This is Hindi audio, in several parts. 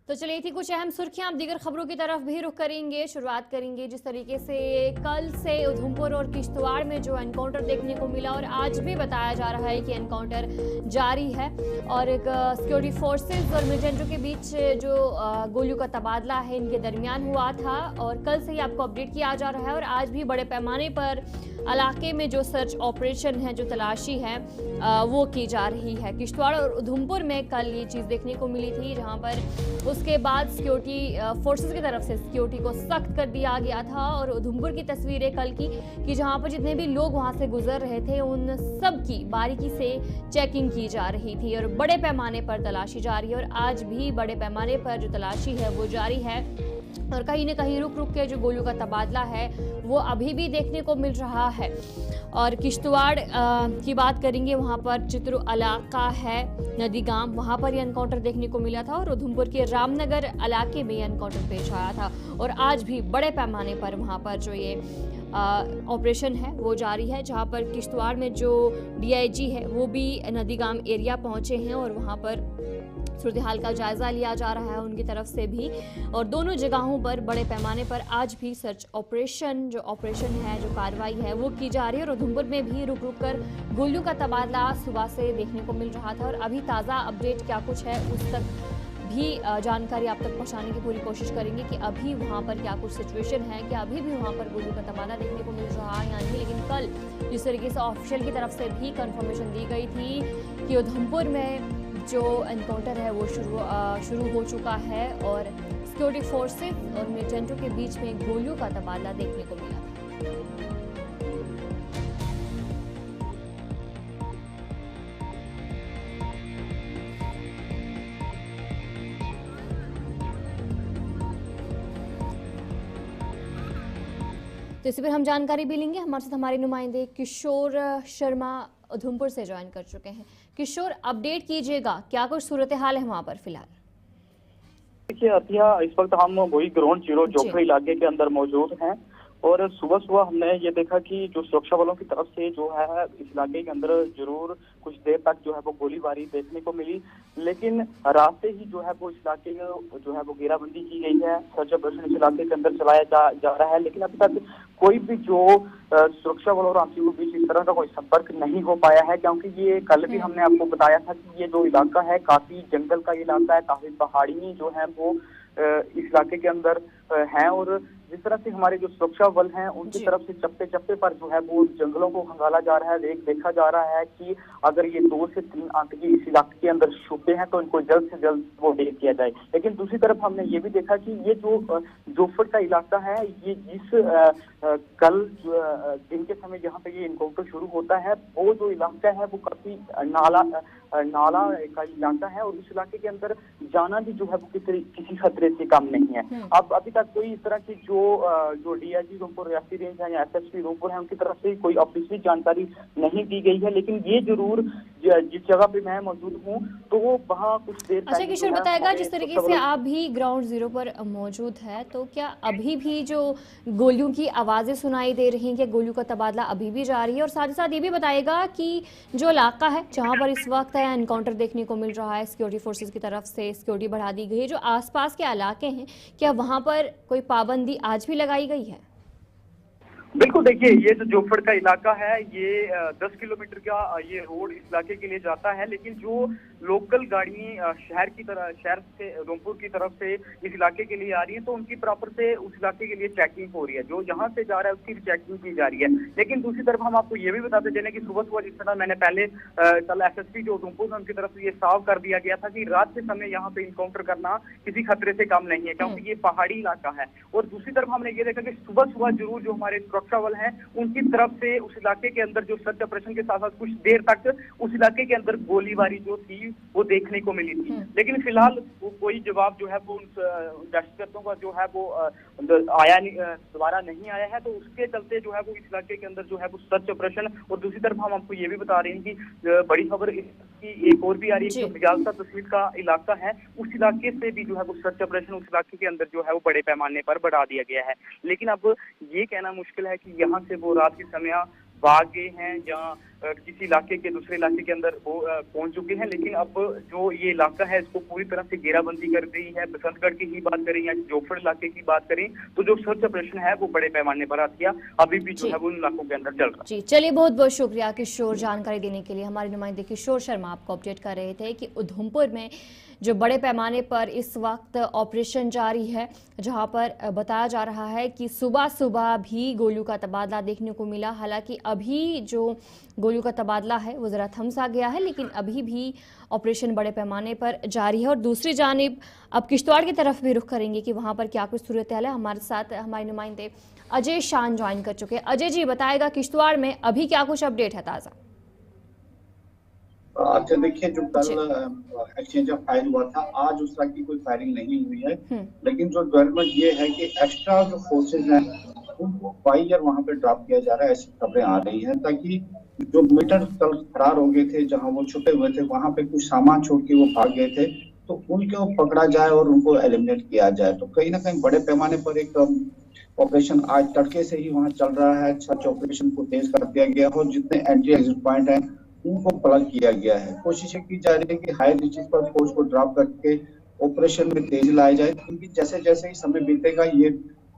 तो चलिए थी कुछ अहम सुर्खियां, अब दीगर खबरों की तरफ भी रुख करेंगे। शुरुआत करेंगे जिस तरीके से कल से उधमपुर और किश्तवाड़ में जो एनकाउंटर देखने को मिला और आज भी बताया जा रहा है कि एनकाउंटर जारी है और एक सिक्योरिटी फोर्सेस और मिलिटेंटों के बीच जो गोलियों का तबादला है इनके दरमियान हुआ था और कल से ही आपको अपडेट किया जा रहा है और आज भी बड़े पैमाने पर इलाके में जो सर्च ऑपरेशन है, जो तलाशी है वो की जा रही है। किश्तवाड़ और उधमपुर में कल ये चीज़ देखने को मिली थी, जहां पर उसके बाद सिक्योरिटी फोर्सेस की तरफ से सिक्योरिटी को सख्त कर दिया गया था और उधमपुर की तस्वीरें कल की कि जहां पर जितने भी लोग वहां से गुजर रहे थे उन सब की बारीकी से चेकिंग की जा रही थी और बड़े पैमाने पर तलाशी जारी है और आज भी बड़े पैमाने पर जो तलाशी है वो जारी है और कहीं न कहीं रुक रुक के जो गोलियों का तबादला है वो अभी भी देखने को मिल रहा है। और किश्तवाड़ की बात करेंगे, वहाँ पर चित्रू इलाका है, नदी गांव, वहाँ पर ये एनकाउंटर देखने को मिला था और उधमपुर के रामनगर इलाके में एनकाउंटर पेश आया था और आज भी बड़े पैमाने पर वहाँ पर जो ये ऑपरेशन है वो जारी है, जहाँ पर किश्तवाड़ में जो डीआईजी है वो भी नदी गांव एरिया पहुंचे हैं और वहाँ पर सूरत हाल का जायजा लिया जा रहा है उनकी तरफ से भी और दोनों जगहों पर बड़े पैमाने पर आज भी सर्च ऑपरेशन है, जो कार्रवाई है वो की जा रही है और उधमपुर में भी रुक रुक कर गोलियों का तबादला सुबह से देखने को मिल रहा था और अभी ताज़ा अपडेट क्या कुछ है उस तक भी जानकारी आप तक पहुंचाने की पूरी कोशिश करेंगे कि अभी वहां पर क्या कुछ सिचुएशन है, कि अभी भी वहां पर गोलियों का तबादला देखने को मिल रहा है या नहीं। लेकिन कल जिस तरीके से ऑफिशियल की तरफ से भी कंफर्मेशन दी गई थी कि उधमपुर में जो एनकाउंटर है वो शुरू हो चुका है और सिक्योरिटी फोर्सेस और मिलिटेंटों के बीच में गोलियों का तबादला देखने को मिला। तो इसी पर हम जानकारी भी लेंगे। हमारे साथ हमारे नुमाइंदे किशोर शर्मा उधमपुर से ज्वाइन कर चुके हैं। किशोर, अपडेट कीजिएगा, क्या कुछ सूरत हाल है वहां पर फिलहाल? देखिए अतिया, इस वक्त हम वही ग्राउंड जीरो जोफरी इलाके के अंदर मौजूद हैं और सुबह सुबह हमने ये देखा कि जो सुरक्षा बलों की तरफ से जो है इस इलाके के अंदर जरूर कुछ देर तक जो है वो गोलीबारी देखने को मिली, लेकिन रात से ही जो है वो इस इलाके में जो है वो घेराबंदी की गई है, सर्च ऑपरेशन इस इलाके के अंदर चलाया जा रहा है। लेकिन अभी तक कोई भी जो सुरक्षा बलों और आतंकियों के बीच इस तरह का कोई संपर्क नहीं हो पाया है, क्योंकि ये कल भी हमने आपको बताया था कि ये जो इलाका है काफी जंगल का इलाका है, काफी पहाड़ी जो है वो इस इलाके के अंदर हैं और जिस तरह से हमारे जो सुरक्षा बल हैं उनकी तरफ से चप्पे चप्पे पर जो है वो जंगलों को खंगाला जा रहा है। देखा जा रहा है कि अगर ये 2 से 3 आतंकी इस इलाके के अंदर छुपे हैं तो इनको जल्द से जल्द वो ढेर किया जाए। लेकिन दूसरी तरफ हमने ये भी देखा कि ये जो जोफर का इलाका है, ये जिस कल दिन के समय जहाँ पे ये इनकाउंटर शुरू होता है वो जो इलाका है वो काफी नाला का इलाका है और उस इलाके के अंदर जाना भी जो है वो किसी खतरे से कम नहीं है। अब अभी तक कोई इस तरह की जो डीआईजी उधमपुर रियासी रेंज है या एसएसपी उधमपुर है उनकी तरफ से कोई ऑफिशियल जानकारी नहीं दी गई है, लेकिन ये जरूर जिस जगह पे मैं मौजूद हूँ तो वो वहाँ कुछ देर। अच्छा किशोर, बताएगा जिस तरीके से आप भी ग्राउंड जीरो पर मौजूद है तो क्या अभी भी जो गोलियों की आवाजें सुनाई दे रही हैं, क्या गोलियों का तबादला अभी भी जारी है? और साथ ही साथ ये भी बताएगा कि जो इलाका है जहाँ पर इस वक्त एनकाउंटर देखने को मिल रहा है, सिक्योरिटी फोर्सेस की तरफ से सिक्योरिटी बढ़ा दी गई है, जो आसपास के इलाके हैं क्या वहां पर कोई पाबंदी आज भी लगाई गई है? बिल्कुल, देखिए ये जो जोफड़ का इलाका है ये 10 किलोमीटर का ये रोड इस इलाके के लिए जाता है, लेकिन जो लोकल गाड़ी शहर से उधमपुर की तरफ से इस इलाके के लिए आ रही है तो उनकी प्रॉपर से उस इलाके के लिए चेकिंग हो रही है, जो यहाँ से जा रहा है उसकी चेकिंग की जा रही है। लेकिन दूसरी तरफ हम आपको ये भी बताते चले कि सुबह सुबह जिस तरह मैंने पहले कल एसएसपी जो उधमपुर उनकी तरफ से ये साफ कर दिया गया था कि रात के समय यहाँ पे इनकाउंटर करना किसी खतरे से कम नहीं है, क्योंकि ये पहाड़ी इलाका है। और दूसरी तरफ हमने ये देखा कि सुबह सुबह जरूर जो हमारे सुरक्षा बल हैं उनकी तरफ से उस इलाके के अंदर जो सर्च ऑपरेशन के साथ साथ कुछ देर तक उस इलाके के अंदर गोलीबारी जो थी वो देखने को मिली थी, लेकिन फिलहाल कोई जवाब जो है वो दहशतगर्दों का जो है वो दोबारा नहीं आया है, तो उसके चलते जो है वो इस इलाके के अंदर जो है वो सर्च ऑपरेशन। और दूसरी तरफ हम आपको ये भी बता रहे हैं कि बड़ी खबर इसकी एक और भी आ रही है कि बिजालसा तहसील का इलाका है, उस इलाके से भी जो है वो सर्च ऑपरेशन उस इलाके के अंदर जो है वो बड़े पैमाने पर बढ़ा दिया गया है। लेकिन अब ये कहना मुश्किल है कि यहाँ से वो रात के समय भाग गए हैं या किसी इलाके के दूसरे इलाके के अंदर वो पहुंच चुके हैं। लेकिन अब जो ये इलाका है इसको पूरी तरह से घेराबंदी कर दी है। बसंतगढ़ की ही बात करें या जोफड़ इलाके की बात करें तो जो सर्च ऑपरेशन है वो बड़े पैमाने पर हथिया अभी भी जो है वो उन इलाकों के अंदर चल रहा है। जी चलिए, बहुत बहुत शुक्रिया किशोर जानकारी देने के लिए। हमारे नुमाइंदे किशोर शर्मा आपको अपडेट कर रहे थे कि उधमपुर में जो बड़े पैमाने पर इस वक्त ऑपरेशन जारी है, जहां पर बताया जा रहा है कि सुबह सुबह भी गोलियों का तबादला देखने को मिला। हालांकि अभी जो गोलियों का तबादला है वो ज़रा थम सा गया है, लेकिन अभी भी ऑपरेशन बड़े पैमाने पर जारी है। और दूसरी जानिब अब किश्तवाड़ की तरफ भी रुख करेंगे कि वहाँ पर क्या कुछ सूरत हाल है। हमारे साथ हमारे नुमाइंदे अजय शान ज्वाइन कर चुके हैं। अजय जी बताएगा किश्तवाड़ में अभी क्या कुछ अपडेट है ताज़ा। अच्छा देखिए, जो कल एक्सचेंज ऑफ फायर हुआ था, आज उस तरह की कोई फायरिंग नहीं हुई है। लेकिन जो डेवलपमेंट ये है कि एक्स्ट्रा जो फोर्सेज हैं उनको वाइयर वहां पे ड्रॉप किया जा रहा है, ऐसी खबरें आ रही हैं, ताकि जो मीटर कल फरार हो गए थे, जहां वो छुपे हुए थे, वहां पे कुछ सामान छोड़ के वो भाग गए थे, तो उनको पकड़ा जाए और उनको एलिमिनेट किया जाए। तो कहीं ना कहीं बड़े पैमाने पर एक ऑपरेशन आज तड़के से ही वहां चल रहा है। सर्च ऑपरेशन को तेज कर दिया गया और जितने एंट्री एग्जिट पॉइंट हैं उनको प्लग किया गया है। कोशिशें की जा रही है कि हाई रीचेस पर फोर्स को ड्रॉप करके ऑपरेशन में तेजी लाया जाए, क्योंकि जैसे जैसे ही समय बीतेगा ये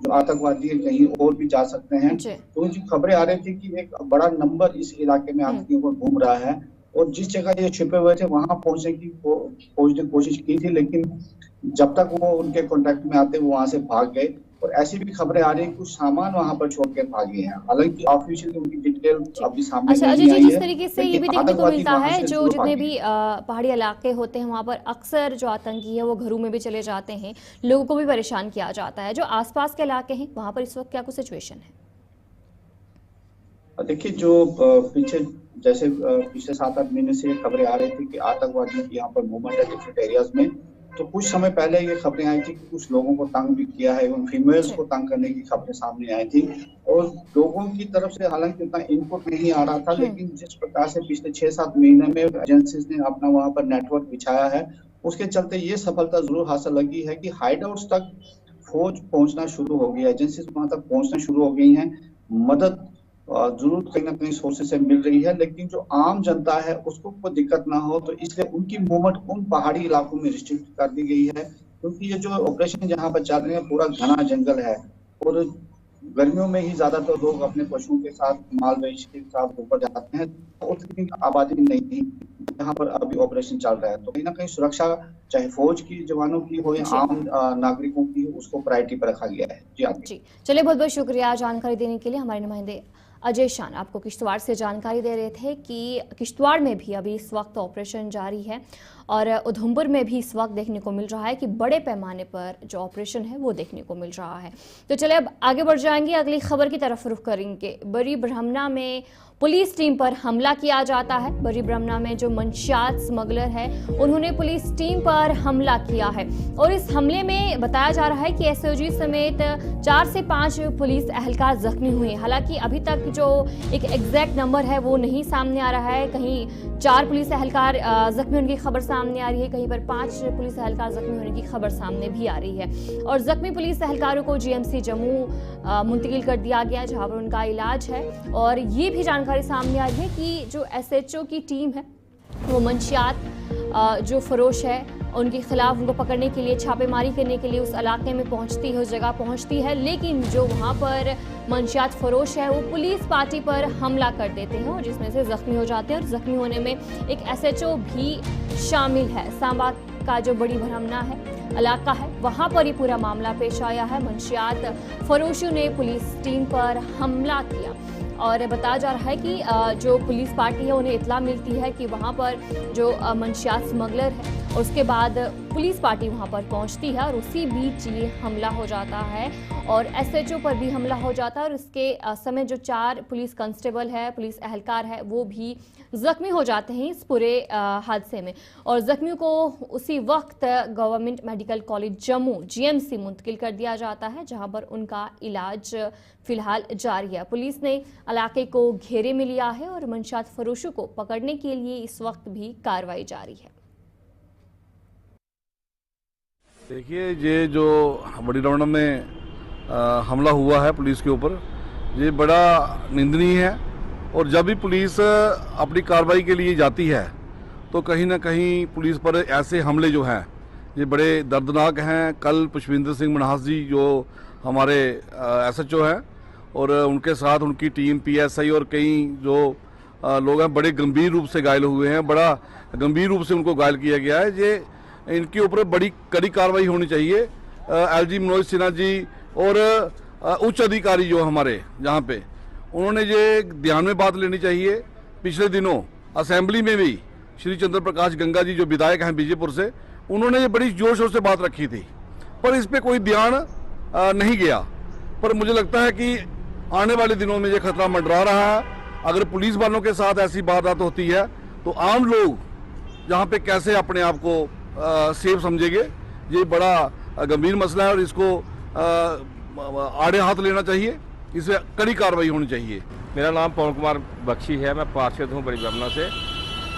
जो आतंकवादी कहीं और भी जा सकते हैं। तो जो खबरें आ रही थी कि एक बड़ा नंबर इस इलाके में आतंकियों को घूम रहा है और जिस जगह ये छिपे हुए थे वहां पहुंचने की फौज ने कोशिश की थी, लेकिन जब तक वो उनके कॉन्टेक्ट में आते वो वहां से भाग गए। और ऐसी भी खबरें आ रही है कुछ सामान वहां पर छोड़ के भागे हैं। हालांकि ऑफिशियली उनकी डिटेल अभी सामने नहीं आई है। जिस तरीके से ये भी देखने को मिलता है, जो जितने भी पहाड़ी इलाके होते हैं वहां पर अक्सर जो आतंकी है वो घरों में भी चले जाते हैं, लोगों को भी परेशान किया जाता है। जो आसपास के इलाके हैं वहां पर इस वक्त क्या कुछ सिचुएशन है? देखिए, जो पीछे जैसे पिछले 7-8 महीने से खबरें आ रही थी कि आतंकवादियों की यहाँ पर मूवमेंट है डिफरेंट एरियाज में, तो कुछ समय पहले ये खबरें आई थी कि कुछ लोगों को तंग भी किया है, एवं फीमेल्स को तंग करने की खबरें सामने आई थी। और लोगों की तरफ से हालांकि उतना इनपुट नहीं आ रहा था, लेकिन जिस प्रकार से पिछले 6-7 महीने में एजेंसीज ने अपना वहां पर नेटवर्क बिछाया है, उसके चलते ये सफलता जरूर हासिल लगी है कि हाइडआउट्स तक फौज पहुंचना शुरू हो गई है, एजेंसीज वहां तक पहुंचना शुरू हो गई हैं। मदद जरूर कहीं ना कहीं सोर्सेज से मिल रही है, लेकिन जो आम जनता है उसको कोई दिक्कत ना हो, तो इसलिए उनकी मूवमेंट उन पहाड़ी इलाकों में रिस्ट्रिक्ट कर दी गई है। क्योंकि ये जो ऑपरेशन जहाँ पर चल रहे हैं पूरा घना जंगल है और गर्मियों में ही ज्यादातर लोग अपने पशुओं के साथ, माल मवेशी के साथ ऊपर जाते हैं, तो उतनी आबादी नहीं थी जहाँ पर अभी ऑपरेशन चल रहा है। तो कहीं ना कहीं सुरक्षा चाहे फौज की जवानों की हो या आम नागरिकों की हो, उसको प्रायोरिटी पर रखा गया है। जी चलिए, बहुत बहुत शुक्रिया जानकारी देने के लिए। हमारे नुमाइंदे अजय शान आपको किश्तवाड़ से जानकारी दे रहे थे कि किश्तवाड़ में भी अभी इस वक्त ऑपरेशन जारी है और उधमपुर में भी इस वक्त देखने को मिल रहा है कि बड़े पैमाने पर जो ऑपरेशन है वो देखने को मिल रहा है। तो चलिए अब आगे बढ़ जाएंगे, अगली खबर की तरफ रुख करेंगे। बड़ी ब्राह्मणा में पुलिस टीम पर हमला किया जाता है। बड़ी ब्राह्मणा में जो मंशियात स्मगलर है उन्होंने पुलिस टीम पर हमला किया है और इस हमले में बताया जा रहा है कि एसओजी समेत 4 से 5 पुलिस एहलकार जख्मी हुए। हालांकि अभी तक जो एक एग्जैक्ट नंबर है वो नहीं सामने आ रहा है। कहीं 4 पुलिस एहलकार जख्मी होने की खबर सामने आ रही है, कहीं पर 5 पुलिस एहलकार जख्मी होने की खबर सामने भी आ रही है। और जख्मी पुलिस एहलकारों को जीएमसी जम्मू मुंतकिल कर दिया गया, जहां पर उनका इलाज है। और ये भी जानकारी सामने आई है कि जो एसएचओ की टीम है वो मंशियात जो फरोश है उनके खिलाफ उनको पकड़ने के लिए, छापेमारी करने के लिए उस इलाके में पहुंचती है, उस जगह पहुंचती है। लेकिन जो वहां पर मंशियात फरोश है वो पुलिस पार्टी पर हमला कर देते हैं और जिसमें से जख्मी हो जाते हैं। और जख्मी होने में एक एसएचओ भी शामिल है। सांबा का जो बड़ी ब्राह्मणा है इलाका है वहां पर ही पूरा मामला पेश आया है। मंशियात फरोशियों ने पुलिस टीम पर हमला किया और बताया जा रहा है कि जो पुलिस पार्टी है उन्हें इत्तला मिलती है कि वहां पर जो मंशियात स्मगलर है, उसके बाद पुलिस पार्टी वहां पर पहुंचती है और उसी बीच ये हमला हो जाता है और एसएचओ पर भी हमला हो जाता है। और इसके समय जो 4 पुलिस कांस्टेबल है, पुलिस एहलकार है, वो भी जख्मी हो जाते हैं इस पूरे हादसे में। और जख्मियों को उसी वक्त government medical college Jammu GMC मुंतकिल कर दिया जाता है, जहां पर उनका इलाज फिलहाल जारी है। पुलिस ने इलाके को घेरे में लिया है और मंशियात फरोशों को पकड़ने के लिए इस वक्त भी कार्रवाई जारी है। देखिए, ये जो बड़ी ब्राह्मणा में हमला हुआ है पुलिस के ऊपर, ये बड़ा निंदनीय है और जब भी पुलिस अपनी कार्रवाई के लिए जाती है तो कहीं ना कहीं पुलिस पर ऐसे हमले जो हैं ये बड़े दर्दनाक हैं। कल पुष्पिंदर सिंह मनहास जी जो हमारे SHO हैं और उनके साथ उनकी टीम PSI और कई जो लोग हैं बड़े गंभीर रूप से घायल हुए हैं, बड़ा गंभीर रूप से उनको घायल किया गया है। ये इनके ऊपर बड़ी कड़ी कार्रवाई होनी चाहिए। LG मनोज सिन्हा जी और उच्च अधिकारी जो हमारे यहाँ पे, उन्होंने ये ध्यान में बात लेनी चाहिए। पिछले दिनों असेंबली में भी श्री चंद्र प्रकाश गंगा जी जो विधायक हैं बीजेपुर से, उन्होंने ये बड़ी जोर शोर से बात रखी थी, पर इस पे कोई ध्यान नहीं गया। पर मुझे लगता है कि आने वाले दिनों में ये खतरा मंडरा रहा है। अगर पुलिस वालों के साथ ऐसी बात होती है तो आम लोग यहाँ पे कैसे अपने आप को सेफ समझेंगे। ये बड़ा गंभीर मसला है और इसको आड़े हाथ लेना चाहिए, इसे कड़ी कार्रवाई होनी चाहिए। मेरा नाम पवन कुमार बख्शी है, मैं पार्षद हूँ बड़ी ब्रह्मणा से।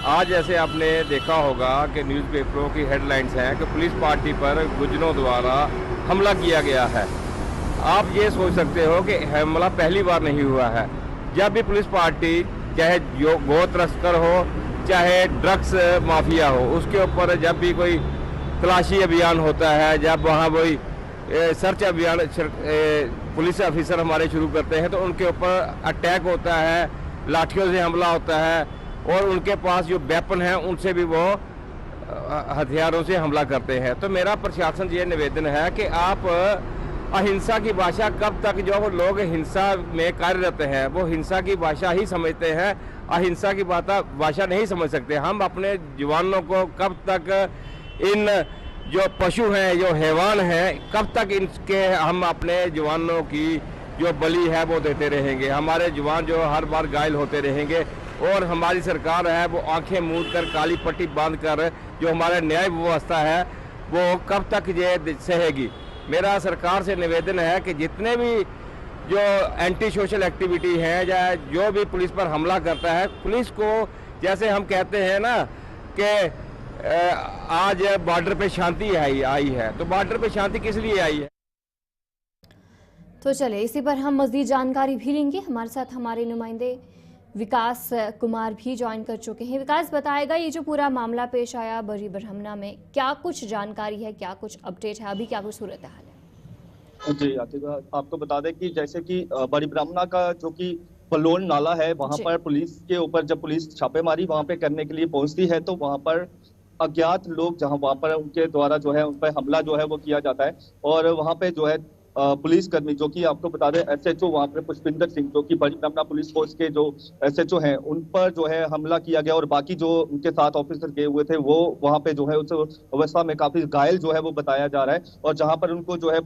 आज ऐसे आपने देखा होगा कि न्यूज़पेपरों की हेडलाइंस हैं कि पुलिस पार्टी पर गुजरों द्वारा हमला किया गया है। आप ये सोच सकते हो कि हमला पहली बार नहीं हुआ है। जब भी पुलिस पार्टी, चाहे जो गो तस्कर हो चाहे ड्रग्स माफिया हो, उसके ऊपर जब भी कोई तलाशी अभियान होता है, जब वहाँ कोई सर्च अभियान पुलिस ऑफिसर हमारे शुरू करते हैं तो उनके ऊपर अटैक होता है, लाठियों से हमला होता है और उनके पास जो वेपन है उनसे भी वो हथियारों से हमला करते हैं। तो मेरा प्रशासन से ये निवेदन है कि आप अहिंसा की भाषा, कब तक जो लोग हिंसा में कार्यरत हैं वो हिंसा की भाषा ही समझते हैं, अहिंसा की भाषा नहीं समझ सकते। हम अपने जवानों को कब तक, इन जो पशु हैं, जो हैवान हैं, कब तक इनके हम अपने जवानों की जो बलि है वो देते रहेंगे। हमारे जवान जो हर बार घायल होते रहेंगे और हमारी सरकार है वो आंखें मूंद कर, काली पट्टी बांध कर जो हमारा न्याय व्यवस्था है वो कब तक ये सहेगी। मेरा सरकार से निवेदन है कि जितने भी जो एंटी सोशल एक्टिविटी है या जो भी पुलिस पर हमला करता है, पुलिस को, जैसे हम कहते हैं ना कि आज बॉर्डर पे शांति आई है, तो बॉर्डर पे शांति किस लिए आई है। तो चले इसी पर हम मज़ीद जानकारी भी लेंगे। हमारे साथ हमारे नुमाइंदे विकास कुमार भी ज्वाइन कर चुके हैं। विकास, बताएगा ये जो पूरा मामला पेश आया बड़ी ब्रह्मणा में, क्या कुछ जानकारी है, क्या कुछ अपडेट है, अभी क्या कुछ सूरत हाल है? जी आपको बता दें कि जैसे कि बड़ी ब्रह्मणा का जो कि बलोन नाला है, वहां पर पुलिस के ऊपर जब पुलिस छापेमारी वहां पे करने के लिए पहुंचती है तो वहां पर अज्ञात लोग जहां वहां पर उनके द्वारा जो है उन पर हमला जो है वो किया जाता है और वहां पे जो है पुलिस कर्मी जो कि आपको बता दें SHO वहां पर पुष्पिंदर सिंह जो कि बड़ी ब्रह्मणा पुलिस फोर्स के जो SHO हैं उन पर जो है हमला किया गया और बाकी जो उनके साथ ऑफिसर गए हुए थे वो वहां पे जो है उस अवस्था में काफी घायल जो है वो बताया जा रहा है और जहां पर उनको जो है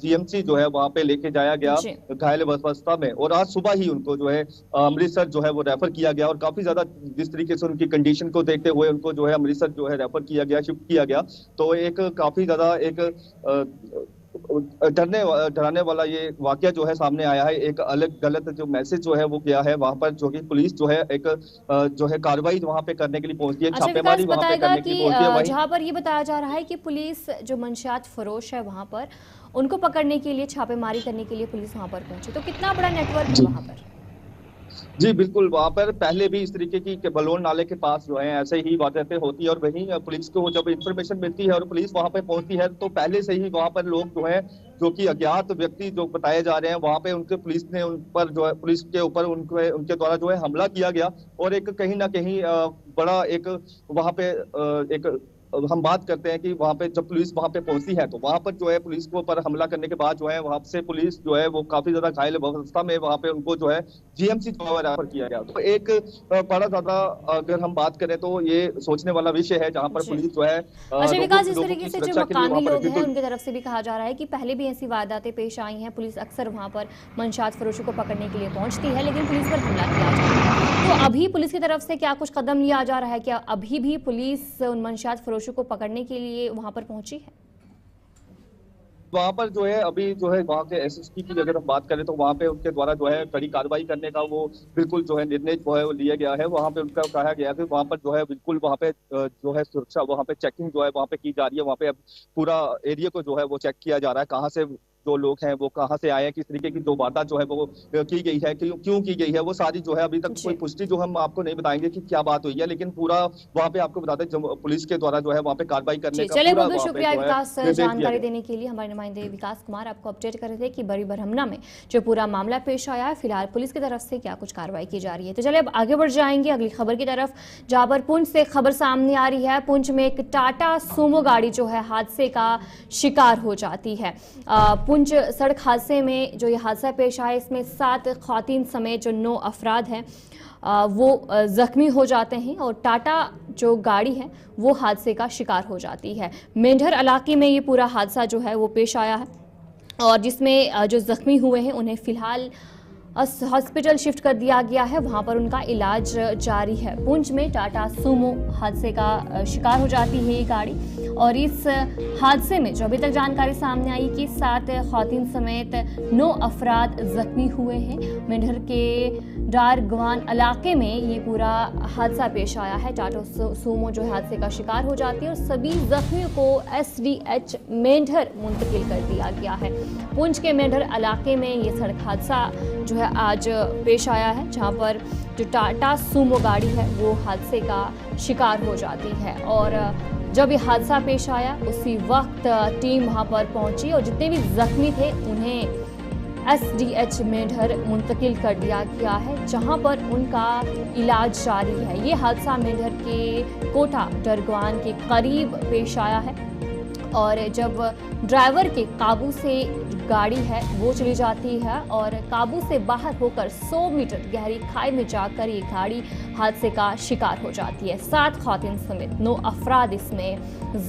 GMC जो है वहां पे लेके जाया गया घायल अवस्था में और आज सुबह ही उनको जो है अमृतसर जो है वो रेफर किया गया और काफी ज्यादा जिस तरीके से उनकी कंडीशन को देखते हुए उनको जो है अमृतसर जो है रेफर किया गया, शिफ्ट किया गया। तो एक काफी ज्यादा एक डराने वाला ये वाकया जो है सामने आया है। एक अलग गलत जो मैसेज जो है वो गया है वहां पर, जो कि पुलिस जो है एक जो है कार्रवाई वहां पे करने के लिए पहुंचती है, छापेमारी वहां पे करने के लिए पहुंचती है। जहां पर ये बताया जा रहा है कि पुलिस जो मंशियात फरोश है वहां पर उनको पकड़ने के लिए, छापेमारी करने के लिए पुलिस वहां पर पहुंची, तो कितना बड़ा नेटवर्क है वहां पर? जी बिल्कुल, वहाँ पर पहले भी इस तरीके की बलोन नाले के पास जो है ऐसे ही वारदातें होती है और वहीं पुलिस को जब इंफॉर्मेशन मिलती है और पुलिस वहाँ पे पहुंचती है तो पहले से ही वहाँ पर लोग जो है जो कि अज्ञात व्यक्ति जो बताए जा रहे हैं वहाँ पे उनके पुलिस ने उन पर जो है पुलिस के ऊपर उनके द्वारा जो है हमला किया गया और एक कहीं ना कहीं बड़ा एक वहाँ पे एक हम बात करते हैं कि वहां पे जब पुलिस वहां पे पहुंचती है तो वहां पर जो है पुलिस को पर हमला करने के बाद जो है वहां से पुलिस जो है वो काफी ज्यादा घायल अवस्था में वहां पे उनको जो है GMC जो है रेफर किया गया। तो एक बड़ा ज्यादा अगर हम बात करें तो ये सोचने वाला विषय है जहां पर पुलिस जो है अच्छा विकास, इस तरीके से जो मकामी लोग हैं उनकी तरफ से भी कहा जा रहा है कि पहले भी ऐसी वारदातें पेश आई हैं, पुलिस अक्सर वहां पर मंशियात फरोशों को पकड़ने के लिए पहुंचती है लेकिन पुलिस पर हमला किया जाता है। तो अभी पुलिस की तरफ से क्या कुछ कदम लिया जा रहा है? क्या अभी भी पुलिस उन मंशियात फरोशों को पकड़ने के लिए वहां पर पहुंची है? वहां पर जो है अभी जो है वहां के SSP की अगर हम बात करें तो वहां पे उनके द्वारा जो है कड़ी कार्रवाई करने का वो बिल्कुल जो है निर्णय जो है वो लिया गया है। वहां पे उनका कहा गया है कि वहां पर जो है बिल्कुल वहां पे जो है सुरक्षा वहां पे चेकिंग जो है वहां पे की जा रही है। वहां पे अब पूरा एरिया को जो है वो चेक किया जा रहा है, कहाँ से जो लोग हैं वो कहाँ से आए हैं, किस तरीके की जो वारदात जो है वो की गई है, क्यों की गई है, वो सारी जो है अभी तक कोई पुष्टि जो हम आपको नहीं बताएंगे कि क्या बात हुई है, लेकिन पूरा वहाँ पे आपको बता दें पुलिस के द्वारा जो है वहाँ पे कार्रवाई करने का चलिए, बहुत बहुत शुक्रिया विकास जानकारी देने के लिए। हमारे नुमाइंदे विकास कुमार आपको अपडेट कर रहे थे कि बड़ी ब्रह्मण्य में जो पूरा मामला पेश आया है, फिलहाल पुलिस की तरफ से क्या कुछ कार्रवाई की जा रही है। तो चलिए अब आगे बढ़ जाएंगे अगली खबर की तरफ, जहां पर पुंछ से खबर सामने आ रही है। पुंछ में एक टाटा सूमो गाड़ी जो है हादसे का शिकार हो जाती है। पुंछ सड़क हादसे में जो ये हादसा पेश आया, इसमें 7 खवातीन समेत जो 9 अफराद हैं वो जख्मी हो जाते हैं और टाटा जो गाड़ी है वो हादसे का शिकार हो जाती है। मेंढर इलाके में ये पूरा हादसा जो है वो पेश आया है और जिसमें जो जख्मी हुए हैं उन्हें फिलहाल हॉस्पिटल शिफ्ट कर दिया गया है, वहां पर उनका इलाज जारी है। पुंछ में टाटा सूमो हादसे का शिकार हो जाती है ये गाड़ी और इस हादसे में जो अभी तक जानकारी सामने आई कि 7 खवातीन समेत 9 अफराद जख्मी हुए हैं। मेंढर के डारगवान इलाके में ये पूरा हादसा पेश आया है। टाटा सूमो जो हादसे का शिकार हो जाती है और सभी जख्मियों को SDH मेंढर मुंतकिल कर दिया गया है। पुंछ के मेंढर इलाके में ये सड़क हादसा जो है आज पेश आया है, जहां पर जो टाटा सूमो गाड़ी है वो हादसे का शिकार हो जाती है और जब ये हादसा पेश आया उसी वक्त टीम वहां पर पहुंची और जितने भी जख्मी थे उन्हें SDH मेंढर मुंतकिल कर दिया गया है, जहां पर उनका इलाज जारी है। ये हादसा मेंढर के कोटा डरगवान के करीब पेश आया है और जब ड्राइवर के काबू से गाड़ी है वो चली जाती है और काबू से बाहर होकर 100 मीटर गहरी खाई में जाकर ये गाड़ी हादसे का शिकार हो जाती है। 7 खवातीन समेत 9 अफराद इसमें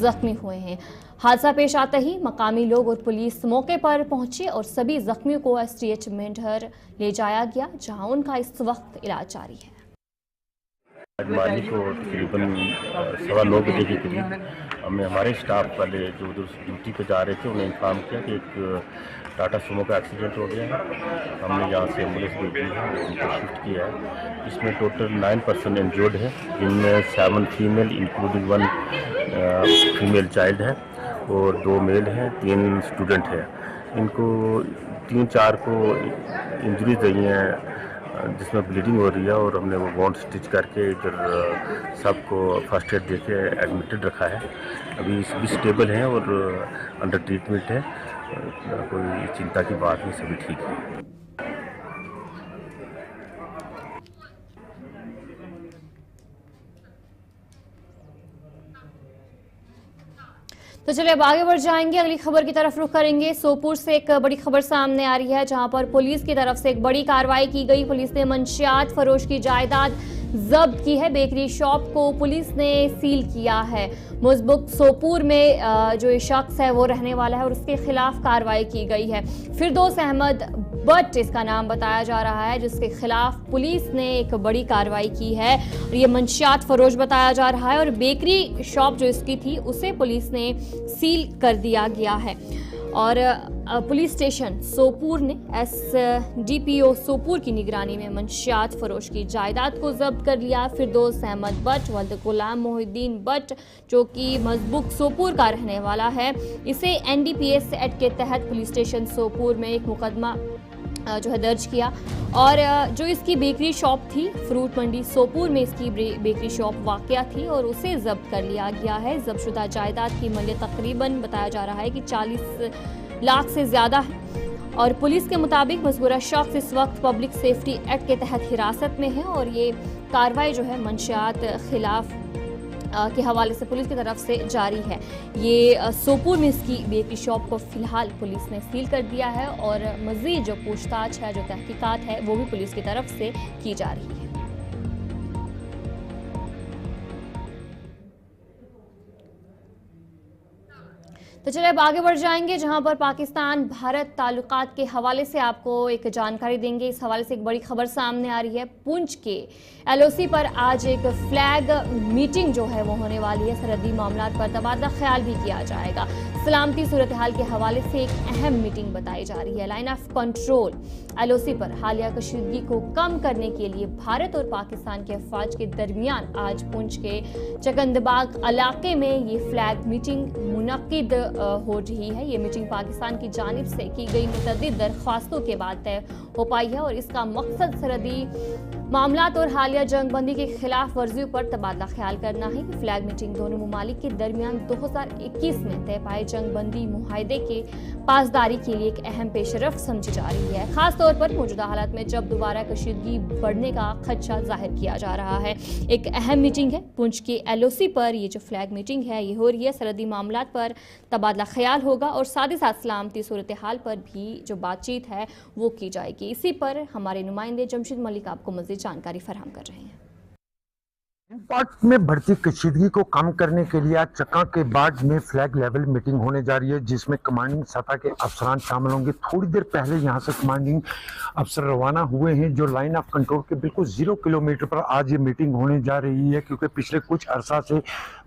जख्मी हुए हैं। हादसा पेश आते ही मकामी लोग और पुलिस मौके पर पहुंचे और सभी जख्मियों को SDH मेंढर ले जाया गया, जहां उनका इस वक्त इलाज जारी है। माली को तकरीबन 9:15 बजे के करीब हमें हमारे स्टाफ वाले जो उधर ड्यूटी पे जा रहे थे उन्हें इन्फॉर्म किया कि एक टाटा सूमो का एक्सीडेंट हो गया है। हमने यहाँ से एम्बुलेंस भेजी है, उनको शिफ्ट किया है। इसमें टोटल 9 पर्सन इंजर्ड है, जिनमें 7 फीमेल इंक्लूडिंग 1 फीमेल चाइल्ड है और 2 मेल हैं, 3 स्टूडेंट हैं। इनको 3-4 को इंजरीज रही हैं जिसमें ब्लीडिंग हो रही है और हमने वो वॉन्ड स्टिच करके इधर सबको फर्स्ट एड देके एडमिटेड रखा है। अभी सभी स्टेबल हैं और अंडर ट्रीटमेंट है, कोई चिंता की बात नहीं, सभी ठीक है। तो चलिए अब आगे बढ़ जाएंगे, अगली खबर की तरफ रुख करेंगे। सोपूर से एक बड़ी खबर सामने आ रही है, जहां पर पुलिस की तरफ से एक बड़ी कार्रवाई की गई। पुलिस ने मंशियात फरोश की जायदाद जब्त की है। बेकरी शॉप को पुलिस ने सील किया है। मुजबुक सोपूर में जो ये शख्स है वो रहने वाला है और उसके खिलाफ कार्रवाई की गई है। फिरदौस अहमद बट इसका नाम बताया जा रहा है, जिसके खिलाफ पुलिस ने एक बड़ी कार्रवाई की है और ये मंशियात फरोश बताया जा रहा है और बेकरी शॉप जो इसकी थी उसे पुलिस ने सील कर दिया गया है। और पुलिस स्टेशन सोपूर ने SDPO सोपूर की निगरानी में मंशियात फरोश की जायदाद को जब्त कर लिया। फिरदौस अहमद बट वल्द गुलाम मोहिद्दीन बट जो कि मजबूक सोपूर का रहने वाला है, इसे NDPS एक्ट के तहत पुलिस स्टेशन सोपूर में एक मुकदमा जो है दर्ज किया और जो इसकी बेकरी शॉप थी, फ्रूट मंडी सोपूर में इसकी बेकरी शॉप वाक़या थी और उसे जब्त कर लिया गया है। जब्तशुदा जायदाद की मूल्य तकरीबन बताया जा रहा है कि 40 लाख से ज़्यादा है और पुलिस के मुताबिक मज़कूरा शख्स इस वक्त पब्लिक सेफ्टी एक्ट के तहत हिरासत में है और ये कार्रवाई जो है मंशियात खिलाफ के हवाले से पुलिस की तरफ से जारी है। ये सोपूर में इसकी बेकरी शॉप को फिलहाल पुलिस ने सील कर दिया है और मज़ीद जो पूछताछ है, जो तहकीकात है, वो भी पुलिस की तरफ से की जा रही है। तो चलिए अब आगे बढ़ जाएंगे, जहां पर पाकिस्तान भारत ताल्लुकात के हवाले से आपको एक जानकारी देंगे। इस हवाले से एक बड़ी खबर सामने आ रही है। पुंछ के LOC पर आज एक फ्लैग मीटिंग जो है वो होने वाली है। सरहदी मामलात पर तबादला ख्याल भी किया जाएगा। सलामती सूरत हाल के हवाले से एक अहम मीटिंग बताई जा रही है। लाइन ऑफ कंट्रोल LOC पर हालिया कशीदगी को कम करने के लिए भारत और पाकिस्तान के अफवाज के दरमियान आज पुंछ के चकंदबाग इलाके में ये फ्लैग मीटिंग मुनक्किद हो रही है। ये मीटिंग पाकिस्तान की जानिब से की गई मुतअद्दिद दरख्वास्तों के बाद तय हो पाई है और इसका मकसद सरहदी मामलात और हालिया जंग बंदी के खिलाफ वर्जियों पर तबादला ख्याल करना है। फ्लैग मीटिंग दोनों ममालिक के दरमियान 2021 में तय पाए जंग बंदी मुआहदे के पासदारी के लिए एक अहम पेशरफ्त समझी जा रही है, खास तौर पर मौजूदा हालात में जब दोबारा कशीदगी बढ़ने का खदशा जाहिर किया जा रहा है। एक अहम मीटिंग है पुंछ के LOC पर। ये जो फ्लैग मीटिंग है ये हो रही है, सरहदी मामलात पर तबादला ख्याल होगा और साथ ही साथ सलामती सूरत हाल पर भी जो बातचीत है वो की जाएगी। इसी पर हमारे नुमाइंदे जमशेद मलिक आपको मज़ीद जानकारी फराहम कर रहे हैं। पार्ट में बढ़ती कशीदगी को कम करने के लिए आज चक्का के बाद में फ्लैग लेवल मीटिंग होने जा रही है, जिसमें कमांडिंग सतह के अफसरान शामिल होंगे। थोड़ी देर पहले यहां से कमांडिंग अफसर रवाना हुए हैं, जो लाइन ऑफ कंट्रोल के बिल्कुल 0 किलोमीटर पर आज ये मीटिंग होने जा रही है, क्योंकि पिछले कुछ अरसा से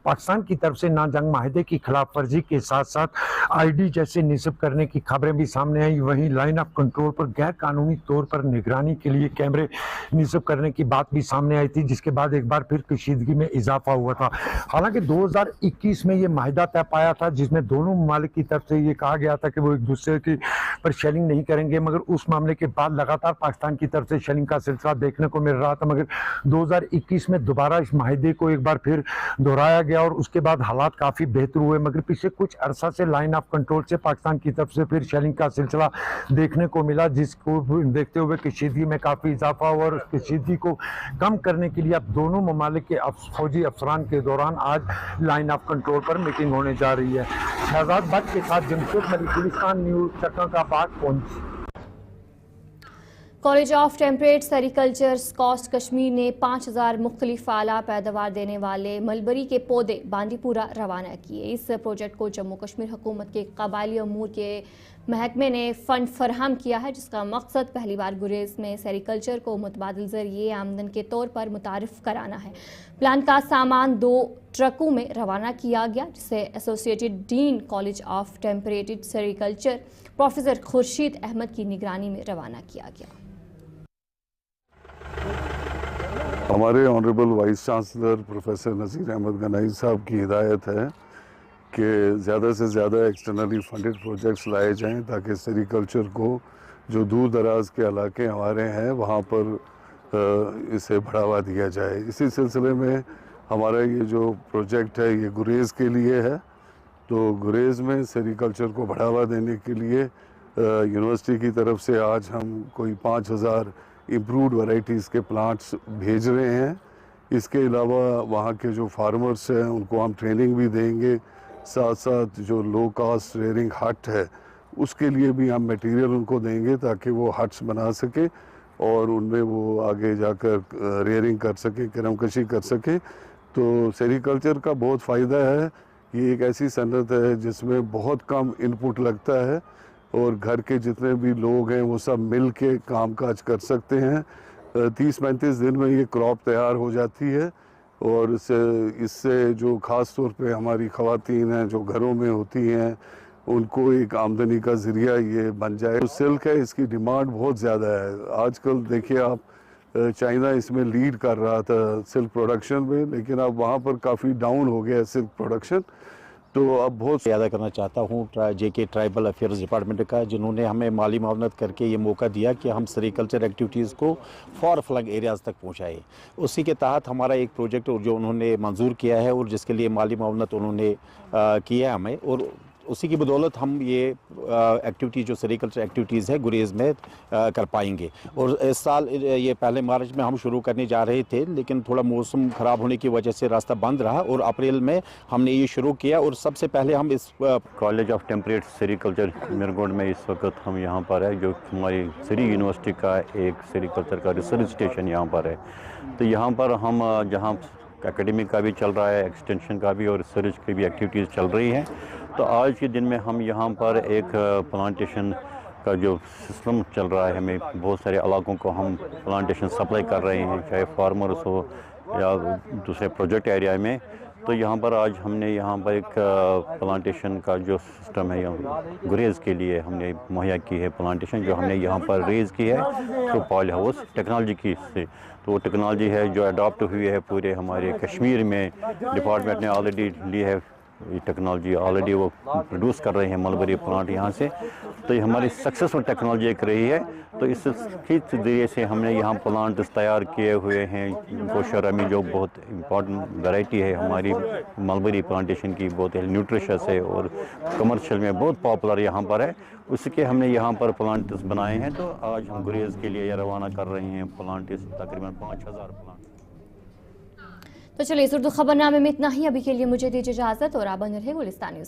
पाकिस्तान की तरफ से ना जंग माहिदे की खिलाफ वर्जी के साथ साथ ID जैसे निस्ब करने की खबरें भी सामने आई। वहीं लाइन ऑफ कंट्रोल पर गैर कानूनी तौर पर निगरानी के लिए कैमरे निस्ब करने की बात भी सामने आई थी, जिसके बाद एक बार फिर कशीदगी में इजाफा हुआ था। हालांकि 2021 में ये माहिदा तय पाया था, जिसमें दोनों ममालिक की तरफ से ये कहा गया था कि वो एक दूसरे की पर शेलिंग नहीं करेंगे, मगर उस मामले के बाद लगातार पाकिस्तान की तरफ से शेलिंग का सिलसिला देखने को मिल रहा था। मगर 2021 में दोबारा इस माहिदे को एक बार फिर दोहराया गया और उसके बाद हालात काफ़ी बेहतर हुए, मगर पिछले कुछ अरसा से लाइन ऑफ कंट्रोल से पाकिस्तान की तरफ से फिर शेलिंग का सिलसिला देखने को मिला, जिसको देखते हुए कशीदगी में काफ़ी इजाफा हुआ और उस कशीदगी को कम करने के लिए अब दोनों ममालिक के फौजी अफसरान के दौरान आज लाइन ऑफ कंट्रोल पर मीटिंग होने जा रही है। शहजाद भट्ट के साथ Jamshed Malik, Gulistan News, Chakka ka Bagh, Poonch. College of temperate sericulture SKUAST Kashmir ने 5000 मुख्तलिफ आला पैदावार देने वाले मलबरी के पौधे बांदीपुरा रवाना किए। इस प्रोजेक्ट को जम्मू कश्मीर हुकूमत के कबायली अमूर के महकमे ने फ़ंड फराहम किया है, जिसका मकसद पहली बार गुरेज में सेरिकल्चर को मुतबादिल ज़रिए आमदन के तौर पर मुतारिफ कराना है। प्लान का सामान 2 ट्रकों में रवाना किया गया, जिसे associated dean college of temperate sericulture professor Khursheed Ahmad की निगरानी में रवाना किया गया। हमारे honourable vice chancellor professor Nazir Ahmad Ganai साहब की हिदायत है कि ज़्यादा से ज़्यादा एक्सटर्नली फंडेड प्रोजेक्ट्स लाए जाएं, ताकि सेरिकल्चर को जो दूर दराज के इलाके हमारे हैं वहाँ पर इसे बढ़ावा दिया जाए। इसी सिलसिले में हमारा ये जो प्रोजेक्ट है ये गुरेज़ के लिए है। तो गुरेज़ में सेरिकल्चर को बढ़ावा देने के लिए यूनिवर्सिटी की तरफ से आज हम कोई 5000 इम्प्रूव्ड वैरायटीज़ के प्लांट्स भेज रहे हैं। इसके अलावा वहाँ के जो फार्मर्स हैं उनको हम ट्रेनिंग भी देंगे, साथ साथ जो लो कास्ट रेयरिंग हट है उसके लिए भी हम मटेरियल उनको देंगे, ताकि वो हट्स बना सके और उनमें वो आगे जाकर रेयरिंग कर सके, करमकशी कर सके। तो सेरिकल्चर का बहुत फ़ायदा है। ये एक ऐसी सनत है जिसमें बहुत कम इनपुट लगता है और घर के जितने भी लोग हैं वो सब मिल के काम काज कर सकते हैं। 30-35 दिन में ये क्रॉप तैयार हो जाती है और इससे जो ख़ास तौर पे हमारी ख़वातीन हैं जो घरों में होती हैं उनको एक आमदनी का ज़रिया ये बन जाए। सिल्क है, इसकी डिमांड बहुत ज़्यादा है। आजकल देखिए आप, चाइना इसमें लीड कर रहा था सिल्क प्रोडक्शन में, लेकिन अब वहाँ पर काफ़ी डाउन हो गया है सिल्क प्रोडक्शन। तो अब बहुत ज़्यादा करना चाहता हूँ JK ट्राइबल अफेयर्स डिपार्टमेंट का, जिन्होंने हमें माली मावनत करके ये मौका दिया कि हम सेरिकल्चर एक्टिविटीज़ को फॉर फ्लंग एरियाज़ तक पहुँचाएँ। उसी के तहत हमारा एक प्रोजेक्ट जो उन्होंने मंजूर किया है और जिसके लिए माली मावनत उन्होंने किया हमें, और उसी की बदौलत हम ये एक्टिविटी जो सेरिकल्चर एक्टिविटीज़ है गुरेज़ में कर पाएंगे। और इस साल ये पहले मार्च में हम शुरू करने जा रहे थे, लेकिन थोड़ा मौसम ख़राब होने की वजह से रास्ता बंद रहा और अप्रैल में हमने ये शुरू किया। और सबसे पहले हम इस कॉलेज ऑफ टेम्परेट सेरिकल्चर मिरगोड में इस वक्त हम यहाँ पर है, जो हमारी सिरी यूनिवर्सिटी का एक सेरिकल्चर का रिसर्च स्टेशन यहाँ पर है। तो यहाँ पर हम जहाँ एकेडमिक का भी चल रहा है, एक्सटेंशन का भी और रिसर्च की भी एक्टिविटीज़ चल रही हैं। तो आज के दिन में हम यहाँ पर एक प्लांटेशन का जो सिस्टम चल रहा है, हमें बहुत सारे इलाकों को हम प्लांटेशन सप्लाई कर रहे हैं, चाहे फार्मर्स हो या दूसरे प्रोजेक्ट एरिया में। तो यहाँ पर आज हमने यहाँ पर एक प्लांटेशन का जो सिस्टम है गुरेज़ के लिए हमने मुहैया की है प्लांटेशन, जो हमने यहाँ पर रेज़ की है थ्रू पॉली हाउस टेक्नोलॉजी की से। तो वो टेक्नोलॉजी है जो अडॉप्ट हुई है पूरे हमारे कश्मीर में। डिपार्टमेंट ने ऑलरेडी ली है ये टेक्नोलॉजी ऑलरेडी वो प्रोड्यूस कर रहे हैं मलबरी प्लांट यहाँ से, तो ये हमारी सक्सेसफुल टेक्नोलॉजी एक रही है। तो इसके जरिए से हमने यहाँ प्लांट तैयार किए हुए हैं। गोशरामी जो बहुत इम्पोर्टेंट वैरायटी है हमारी मलबरी प्लांटेशन की, बहुत न्यूट्रिशियस है और कमर्शियल में बहुत पॉपुलर यहाँ पर है, उसके हमने यहाँ पर प्लांट्स बनाए हैं। तो आज हम गुरेज के लिए रवाना कर रहे हैं प्लांट्स, तकरीबन 5000 प्लांट। तो चलिए इस उर्दू खबरनामे में इतना ही। अभी के लिए मुझे दीजिए इजाजत और आप बने रहे गुलिस्तान न्यूज़ के।